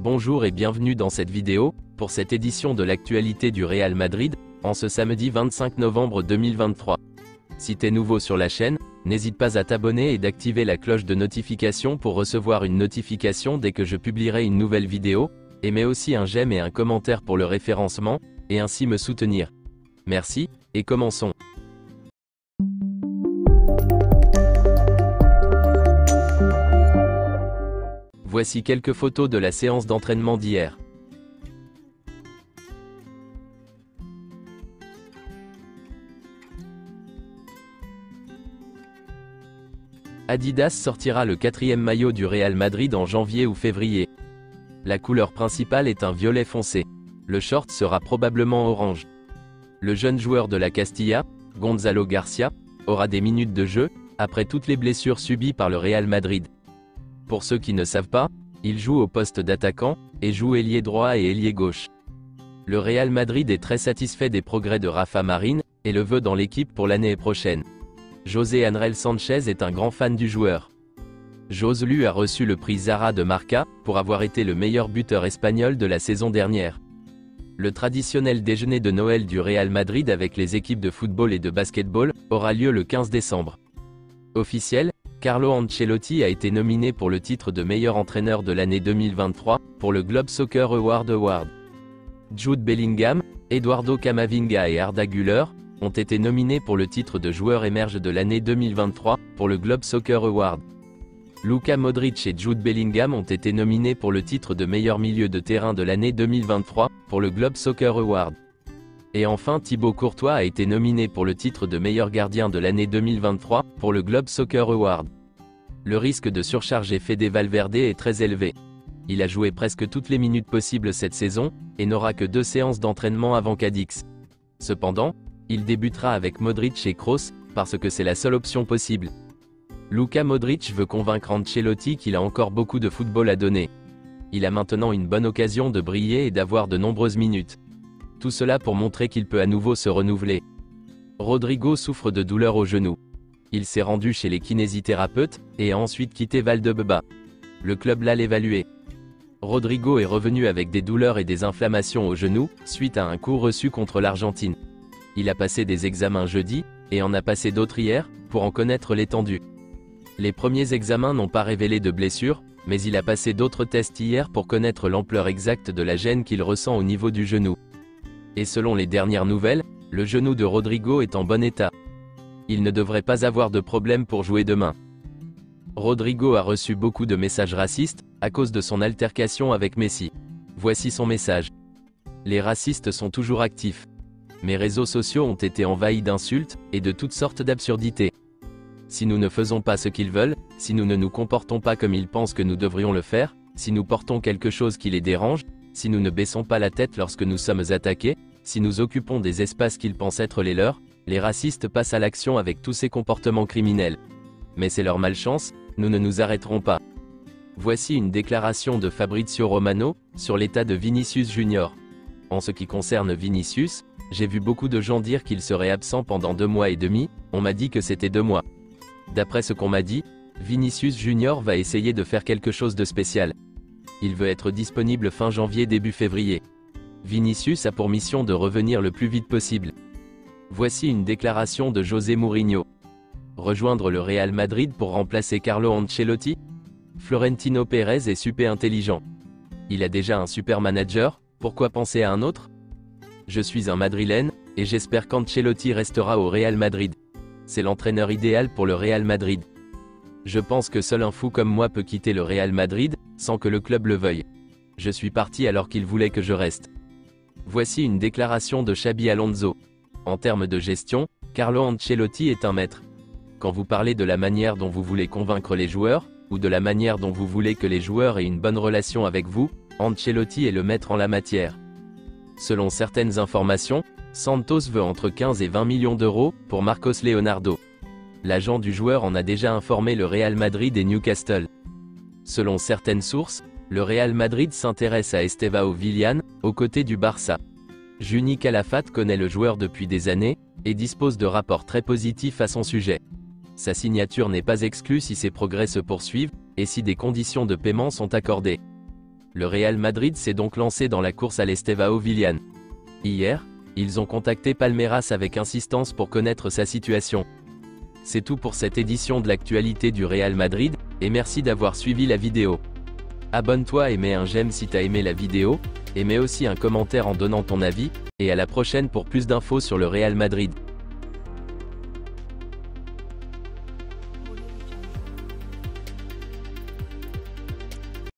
Bonjour et bienvenue dans cette vidéo, pour cette édition de l'actualité du Real Madrid, en ce samedi 25 novembre 2023. Si t'es nouveau sur la chaîne, n'hésite pas à t'abonner et d'activer la cloche de notification pour recevoir une notification dès que je publierai une nouvelle vidéo, et mets aussi un j'aime et un commentaire pour le référencement, et ainsi me soutenir. Merci, et commençons. Voici quelques photos de la séance d'entraînement d'hier. Adidas sortira le 4e maillot du Real Madrid en janvier ou février. La couleur principale est un violet foncé. Le short sera probablement orange. Le jeune joueur de la Castilla, Gonzalo Garcia, aura des minutes de jeu, après toutes les blessures subies par le Real Madrid. Pour ceux qui ne savent pas, il joue au poste d'attaquant, et joue ailier droit et ailier gauche. Le Real Madrid est très satisfait des progrès de Rafa Marín, et le veut dans l'équipe pour l'année prochaine. José Ángel Sánchez est un grand fan du joueur. Joselu a reçu le prix Zara de Marca, pour avoir été le meilleur buteur espagnol de la saison dernière. Le traditionnel déjeuner de Noël du Real Madrid avec les équipes de football et de basketball, aura lieu le 15 décembre. Officiel, Carlo Ancelotti a été nominé pour le titre de meilleur entraîneur de l'année 2023, pour le Globe Soccer Award. Jude Bellingham, Eduardo Camavinga et Arda Güler ont été nominés pour le titre de joueur émerge de l'année 2023, pour le Globe Soccer Award. Luka Modric et Jude Bellingham ont été nominés pour le titre de meilleur milieu de terrain de l'année 2023, pour le Globe Soccer Award. Et enfin Thibaut Courtois a été nominé pour le titre de meilleur gardien de l'année 2023, pour le Globe Soccer Award. Le risque de surcharger Fede Valverde est très élevé. Il a joué presque toutes les minutes possibles cette saison, et n'aura que 2 séances d'entraînement avant Cadix. Cependant, il débutera avec Modric et Kroos, parce que c'est la seule option possible. Luka Modric veut convaincre Ancelotti qu'il a encore beaucoup de football à donner. Il a maintenant une bonne occasion de briller et d'avoir de nombreuses minutes. Tout cela pour montrer qu'il peut à nouveau se renouveler. Rodrigo souffre de douleurs au genou. Il s'est rendu chez les kinésithérapeutes, et a ensuite quitté Valdebebas. Le club l'a évalué. Rodrigo est revenu avec des douleurs et des inflammations au genou, suite à un coup reçu contre l'Argentine. Il a passé des examens jeudi, et en a passé d'autres hier, pour en connaître l'étendue. Les premiers examens n'ont pas révélé de blessure, mais il a passé d'autres tests hier pour connaître l'ampleur exacte de la gêne qu'il ressent au niveau du genou. Et selon les dernières nouvelles, le genou de Rodrigo est en bon état. Il ne devrait pas avoir de problème pour jouer demain. Rodrigo a reçu beaucoup de messages racistes, à cause de son altercation avec Messi. Voici son message. Les racistes sont toujours actifs. Mes réseaux sociaux ont été envahis d'insultes, et de toutes sortes d'absurdités. Si nous ne faisons pas ce qu'ils veulent, si nous ne nous comportons pas comme ils pensent que nous devrions le faire, si nous portons quelque chose qui les dérange, si nous ne baissons pas la tête lorsque nous sommes attaqués, si nous occupons des espaces qu'ils pensent être les leurs, les racistes passent à l'action avec tous ces comportements criminels. Mais c'est leur malchance, nous ne nous arrêterons pas. Voici une déclaration de Fabrizio Romano, sur l'état de Vinicius Junior. En ce qui concerne Vinicius, j'ai vu beaucoup de gens dire qu'il serait absent pendant 2 mois et demi, on m'a dit que c'était 2 mois. D'après ce qu'on m'a dit, Vinicius Junior va essayer de faire quelque chose de spécial. Il veut être disponible fin janvier début février. Vinicius a pour mission de revenir le plus vite possible. Voici une déclaration de José Mourinho. Rejoindre le Real Madrid pour remplacer Carlo Ancelotti? Florentino Pérez est super intelligent. Il a déjà un super manager, pourquoi penser à un autre? Je suis un Madrilène, et j'espère qu'Ancelotti restera au Real Madrid. C'est l'entraîneur idéal pour le Real Madrid. Je pense que seul un fou comme moi peut quitter le Real Madrid, sans que le club le veuille. Je suis parti alors qu'il voulait que je reste. Voici une déclaration de Xabi Alonso. En termes de gestion, Carlo Ancelotti est un maître. Quand vous parlez de la manière dont vous voulez convaincre les joueurs, ou de la manière dont vous voulez que les joueurs aient une bonne relation avec vous, Ancelotti est le maître en la matière. Selon certaines informations, Santos veut entre 15 et 20 millions d'euros pour Marcos Leonardo. L'agent du joueur en a déjà informé le Real Madrid et Newcastle. Selon certaines sources, le Real Madrid s'intéresse à Estevão Willian, aux côtés du Barça. Juni Calafat connaît le joueur depuis des années, et dispose de rapports très positifs à son sujet. Sa signature n'est pas exclue si ses progrès se poursuivent, et si des conditions de paiement sont accordées. Le Real Madrid s'est donc lancé dans la course à l'Estevao Willian. Hier, ils ont contacté Palmeiras avec insistance pour connaître sa situation. C'est tout pour cette édition de l'actualité du Real Madrid, et merci d'avoir suivi la vidéo. Abonne-toi et mets un j'aime si t'as aimé la vidéo, et mets aussi un commentaire en donnant ton avis, et à la prochaine pour plus d'infos sur le Real Madrid.